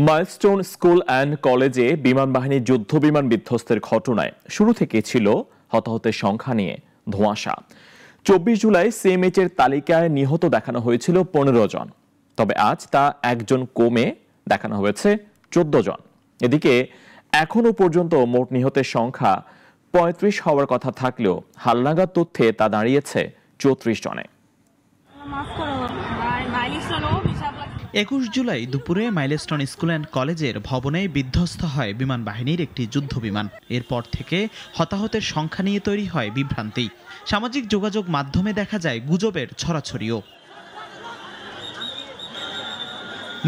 Milestone school and কলেজে বিমান বাহিনীর যুদ্ধ বিমান বিধ্বস্তের ঘটনায় শুরু থেকে ছিল হতাহতের সংখ্যা নিয়ে ধোঁয়াশা। 24 জুলাই সিএমএইচ এর তালিকায় নিহত দেখানো হয়েছিল 15 জন, তবে আজ তা একজন কমে দেখানো হয়েছে 14 জন। এদিকে এখনো পর্যন্ত মোট নিহতের সংখ্যা 35 হওয়ার কথা থাকলেও হালনাগাদ তথ্যে তা দাঁড়িয়েছে 34 জনে। 21 জুলাই দুপুরে মাইলস্টোন স্কুল অ্যান্ড কলেজের ভবনে বিধ্বস্ত হয় বিমান বাহিনীর একটি যুদ্ধ বিমান। এরপর থেকে হতাহতের সংখ্যা নিয়ে তৈরি হয় বিভ্রান্তি। সামাজিক যোগাযোগ মাধ্যমে দেখা যায় গুজবের ছড়াছড়িও।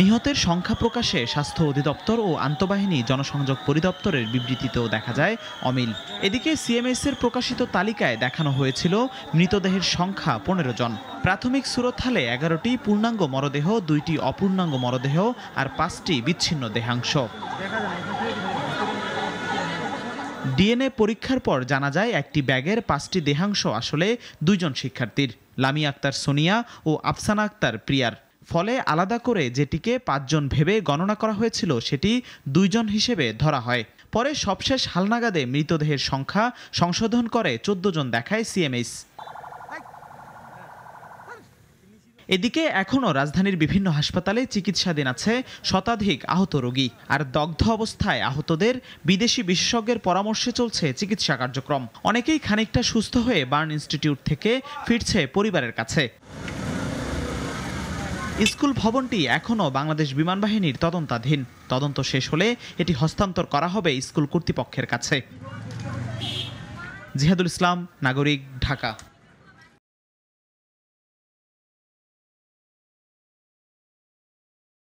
নিহতের সংখ্যা প্রকাশে স্বাস্থ্য অধিদপ্তর ও আন্তঃবাহিনী জনসংযোগ পরিদপ্তরের বিবৃতিতেও দেখা যায় অমিল। এদিকে সিএমএস এর প্রকাশিত তালিকায় দেখানো হয়েছিল মৃতদেহের সংখ্যা 15 জন। প্রাথমিক সুরতহালে 11টি পূর্ণাঙ্গ মরদেহ, 2টি অপূর্ণাঙ্গ মরদেহ আর 5টি বিচ্ছিন্ন দেহাংশ। ডিএনএ পরীক্ষার পর জানা যায় একটি ব্যাগের 5টি দেহাংশ আসলে 2 জন শিক্ষার্থীর, লামিয়া আক্তার সোনিয়া ও আফসানা আক্তার প্রিয়ার। ফলে আলাদা করে যেটিকে 5 জন ভেবে গণনা করা হয়েছিল সেটি 2 জন হিসেবে ধরা হয়। পরে সবশেষ হালনাগাদে মৃতদেহের সংখ্যা সংশোধন করে 14 জন দেখায় সিএমএইচ। এদিকে এখনও রাজধানীর বিভিন্ন হাসপাতালে চিকিৎসাধীন আছে শতাধিক আহত রোগী, আর দগ্ধ অবস্থায় আহতদের বিদেশি বিশেষজ্ঞের পরামর্শে চলছে চিকিৎসা কার্যক্রম। অনেকেই খানিকটা সুস্থ হয়ে বার্ন ইনস্টিটিউট থেকে ফিরছে পরিবারের কাছে। স্কুল ভবনটি এখনও বাংলাদেশ বিমান বাহিনীর তদন্তাধীন। তদন্ত শেষ হলে এটি হস্তান্তর করা হবে স্কুল কর্তৃপক্ষের কাছে। জিহাদুল ইসলাম, নাগরিক, ঢাকা।